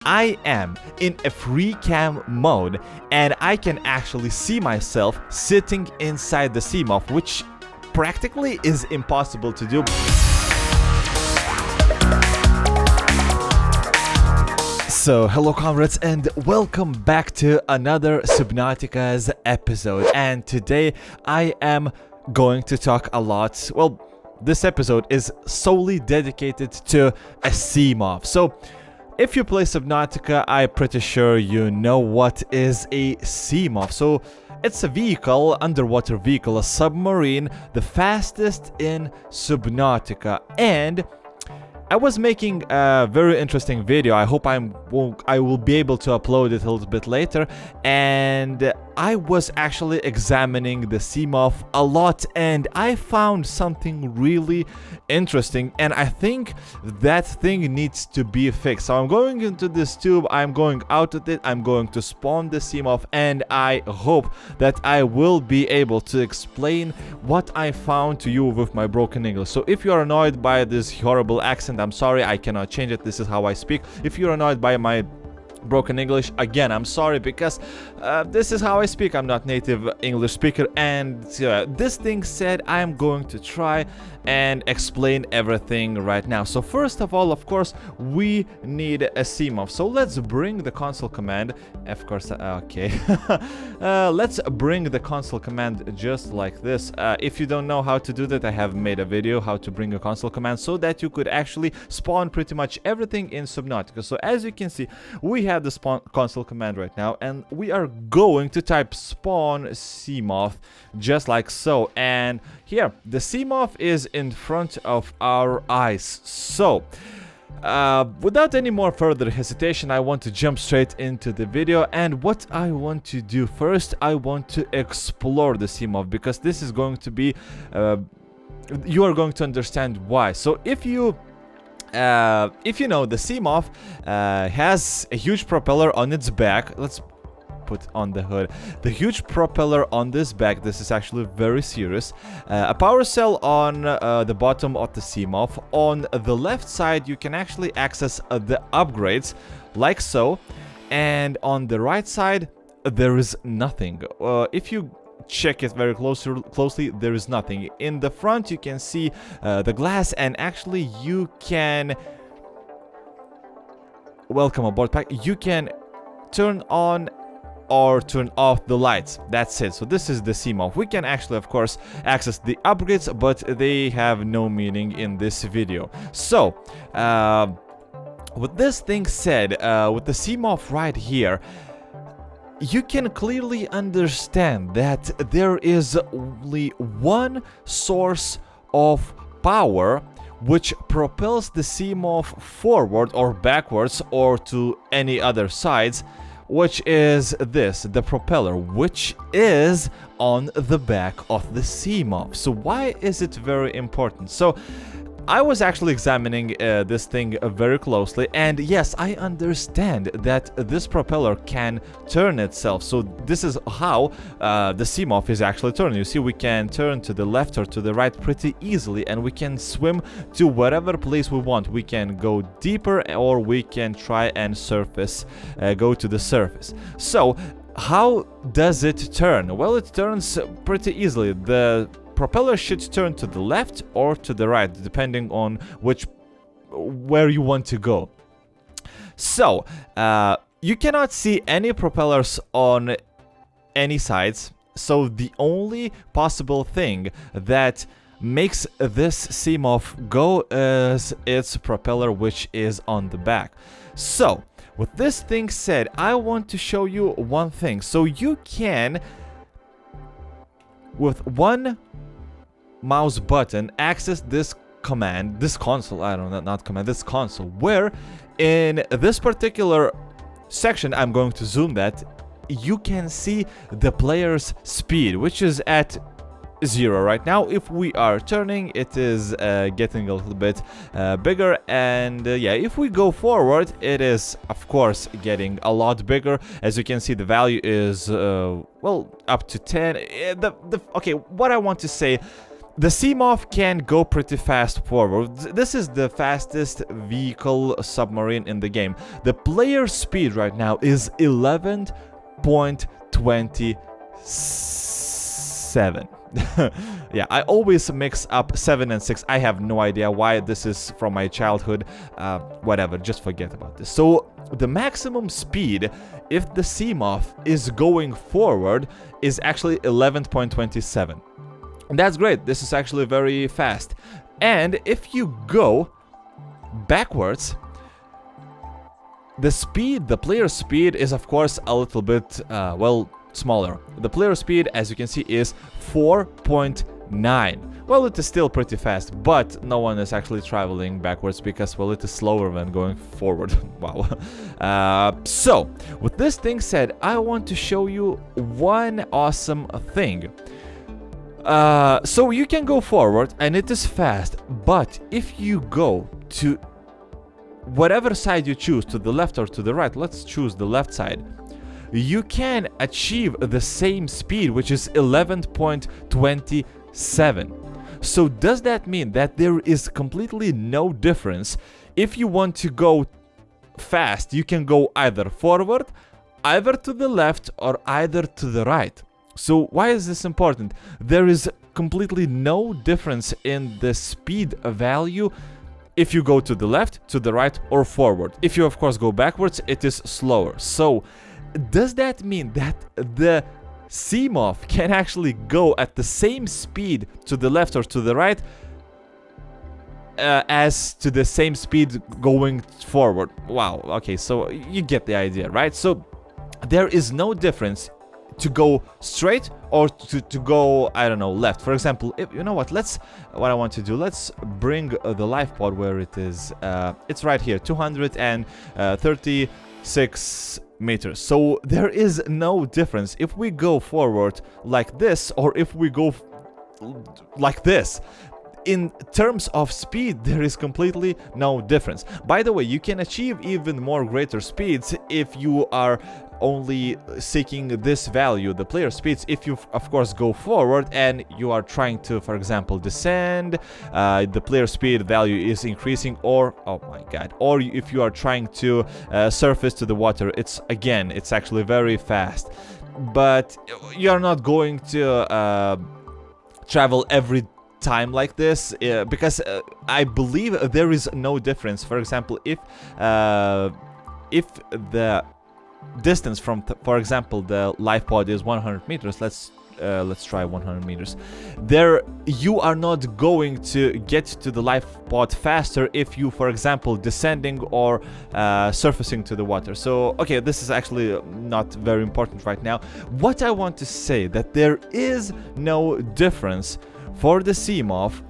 I am in a free cam mode and I can actually see myself sitting inside the Seamoth, which practically is impossible to do. So, hello comrades and welcome back to another Subnautica's episode, and today I am going to talk a lot. Well, this episode is solely dedicated to a Seamoth. So, if you play Subnautica, I'm pretty sure you know what is a Seamoth. So, it's a vehicle, underwater vehicle, a submarine, the fastest in Subnautica, and I was making a very interesting video. I hope I will be able to upload it a little bit later, and I was actually examining the Seamoth a lot and I found something really interesting, and I think that thing needs to be fixed. So I'm going into this tube, I'm going out of it, I'm going to spawn the Seamoth, and I hope that I will be able to explain what I found to you with my broken English. So if you are annoyed by this horrible accent, I'm sorry, I cannot change it, this is how I speak. If you're annoyed by my broken English, again, I'm sorry, because this is how I speak. I'm not native English speaker, and this thing said, I'm going to try and explain everything right now. So first of all, of course, we need a Seamoth. So let's bring the console command. Of course, okay. Let's bring the console command just like this. If you don't know how to do that, I have made a video how to bring a console command so that you could actually spawn pretty much everything in Subnautica. So as you can see, we have the spawn console command right now, and we are going to type spawn Seamoth just like so, and here the Seamoth is in front of our eyes. So without any more further hesitation, I want to jump straight into the video, and what I want to do first, I want to explore the Seamoth, because this is going to be you are going to understand why. So if you know, the Seamoth has a huge propeller on its back. Let's put on the hood. The huge propeller on this back, this is actually very serious. A power cell on the bottom of the Seamoth. On the left side, you can actually access the upgrades, like so. And on the right side, there is nothing. If you check it very closely, there is nothing. In the front, you can see the glass, and actually you can, welcome aboard pack, you can turn on or turn off the lights. That's it. So this is the Seamoth. We can actually, of course, access the upgrades, but they have no meaning in this video. So with this thing said, with the Seamoth right here, you can clearly understand that there is only one source of power which propels the Seamoth forward or backwards or to any other sides, which is this, the propeller, which is on the back of the Seamoth. So why is it very important? So I was actually examining this thing very closely, and yes, I understand that this propeller can turn itself. So this is how the Seamoth is actually turning. You see, we can turn to the left or to the right pretty easily, and we can swim to whatever place we want. We can go deeper, or we can try and go to the surface. So how does it turn? Well, it turns pretty easily. The propeller should turn to the left or to the right, depending on where you want to go. So you cannot see any propellers on any sides, so the only possible thing that makes this Seamoth go is its propeller, which is on the back. So with this thing said, I want to show you one thing. So you can, with one mouse button, access this command, this console, I don't know, not command, this console, where in this particular section, I'm going to zoom that, you can see the player's speed, which is at 0 right now. If we are turning, it is getting a little bit bigger, and yeah, if we go forward, it is of course getting a lot bigger. As you can see, the value is well, up to 10. Okay, what I want to say, The Seamoth can go pretty fast forward. This is the fastest vehicle submarine in the game. The player speed right now is 11.27. Yeah, I always mix up 7 and 6. I have no idea why. This is from my childhood. Whatever, just forget about this. So the maximum speed, if the Seamoth is going forward, is actually 11.27. And that's great. This is actually very fast. And if you go backwards, the speed, the player speed is of course a little bit, well, smaller. The player speed, as you can see, is 4.9. Well, it is still pretty fast, but no one is actually traveling backwards because, well, it is slower than going forward. Wow. So, with this thing said, I want to show you one awesome thing. So you can go forward and it is fast, but if you go to whatever side you choose, to the left or to the right, let's choose the left side, you can achieve the same speed, which is 11.27. So does that mean that there is completely no difference? If you want to go fast, you can go either forward, either to the left, or either to the right. So why is this important? There is completely no difference in the speed value if you go to the left, to the right, or forward. If you of course go backwards, it is slower. So does that mean that the Seamoth can actually go at the same speed to the left or to the right as to the same speed going forward? Wow, okay, so you get the idea, right? So there is no difference to go straight or to go, I don't know, left. For example, if, you know what, what I want to do, let's bring the life pod where it is. It's right here, 236 meters. So there is no difference if we go forward like this or if we go like this. In terms of speed, there is completely no difference. By the way, you can achieve even more greater speeds if you are only seeking this value, the player speeds, if you of course go forward and you are trying to, for example, descend, the player speed value is increasing, or, oh my god, or if you are trying to surface to the water, it's actually very fast. But you are not going to travel every time like this, because I believe there is no difference. For example, if the distance from, for example, the life pod is 100 meters, let's try 100 meters. There, you are not going to get to the life pod faster if you, for example, descending or surfacing to the water. So, okay, this is actually not very important right now. What I want to say that there is no difference for the Seamoth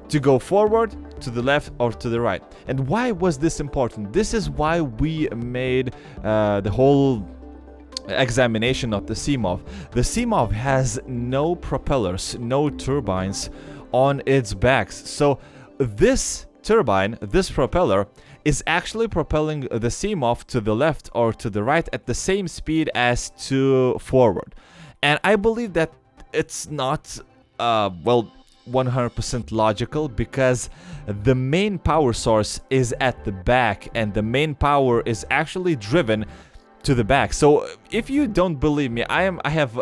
to go forward, to the left, or to the right. And why was this important? This is why we made the whole examination of the Seamoth. The Seamoth has no propellers, no turbines on its backs. So this turbine, this propeller, is actually propelling the Seamoth to the left or to the right at the same speed as to forward. And I believe that it's not well, 100% logical, because the main power source is at the back and the main power is actually driven to the back. So if you don't believe me, I have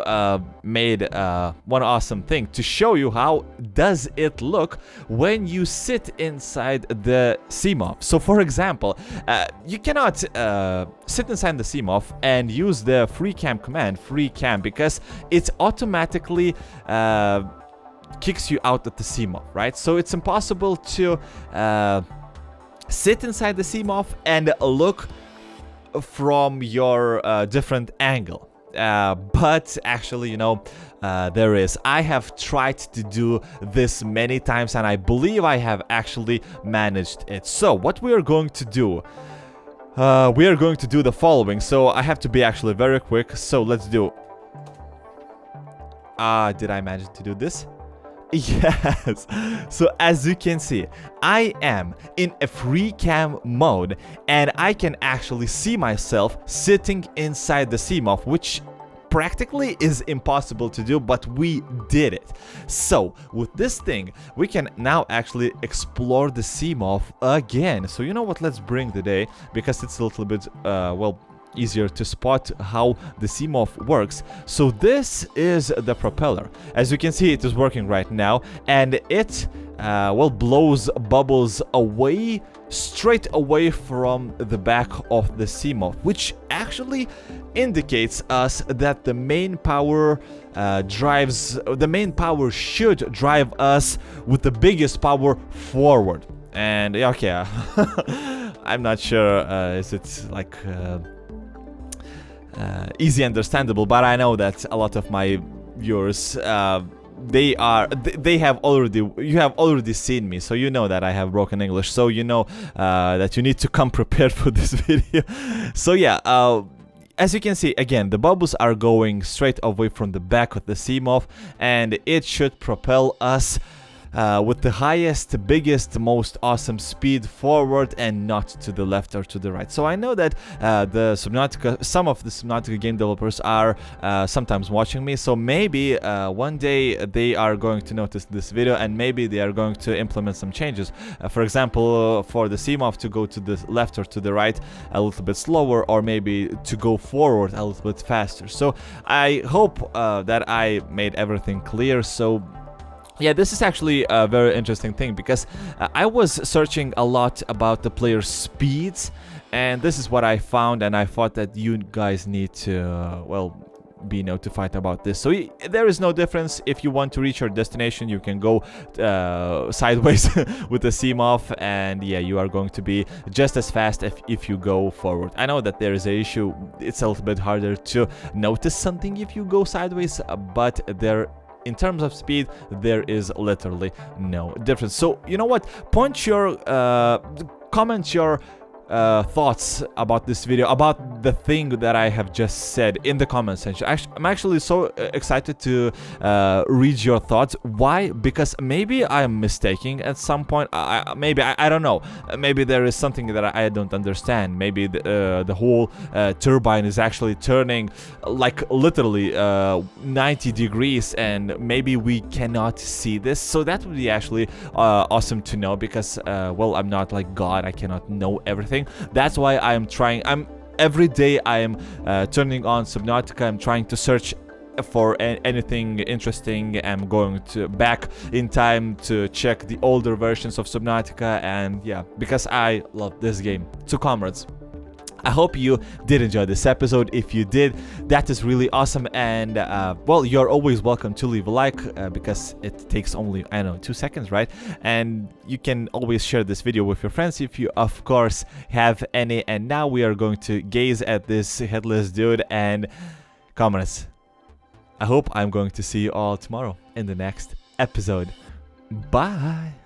made one awesome thing to show you how does it look when you sit inside the Seamoth. So for example, you cannot sit inside the Seamoth and use the free cam command, free cam, because it automatically kicks you out at the Seamoth, right? So it's impossible to sit inside the Seamoth and look from your different angle. But actually, you know, there is. I have tried to do this many times and I believe I have actually managed it. So what we are going to do, we are going to do the following. So I have to be actually very quick. So let's do. Did I manage to do this? Yes. So as you can see, I am in a free cam mode and I can actually see myself sitting inside the Seamoth, which practically is impossible to do, but we did it. So with this thing, we can now actually explore the Seamoth again. So you know what, let's bring the day, because it's a little bit well, easier to spot how the Seamoth works. So this is the propeller. As you can see, it is working right now, and it well, blows bubbles away, straight away from the back of the Seamoth, which actually indicates us that the main power should drive us with the biggest power forward. And okay, I'm not sure is it like easy understandable, but I know that a lot of my viewers you have already seen me, so you know that I have broken English, so you know that you need to come prepared for this video. So yeah, as you can see, again, the bubbles are going straight away from the back of the Seamoth, and it should propel us with the highest, biggest, most awesome speed forward and not to the left or to the right. So I know that some of the Subnautica game developers are sometimes watching me, so maybe one day they are going to notice this video and maybe they are going to implement some changes. For example, for the Seamoth to go to the left or to the right a little bit slower, or maybe to go forward a little bit faster. So I hope that I made everything clear. So yeah, this is actually a very interesting thing, because I was searching a lot about the player's speeds, and this is what I found, and I thought that you guys need to, well, be notified about this. So there is no difference. If you want to reach your destination, you can go sideways with the Seamoth, and yeah, you are going to be just as fast if you go forward. I know that there is an issue. It's a little bit harder to notice something if you go sideways, but in terms of speed, there is literally no difference. So you know what? Comment your thoughts about this video, about the thing that I have just said in the comment section. I'm actually so excited to read your thoughts. Why? Because maybe I'm mistaking at some point. Maybe I don't know. Maybe there is something that I don't understand. Maybe the whole turbine is actually turning like literally 90 degrees, and maybe we cannot see this. So that would be actually awesome to know, because well, I'm not like God. I cannot know everything. That's why every day I am turning on Subnautica. I'm trying to search for anything interesting. I'm going back in time to check the older versions of Subnautica, and yeah, because I love this game. So comrades, I hope you did enjoy this episode. If you did, that is really awesome, and well, you're always welcome to leave a like, because it takes only, I don't know, 2 seconds, right? And you can always share this video with your friends if you of course have any. And now we are going to gaze at this headless dude, and comrades, I hope I'm going to see you all tomorrow in the next episode. Bye.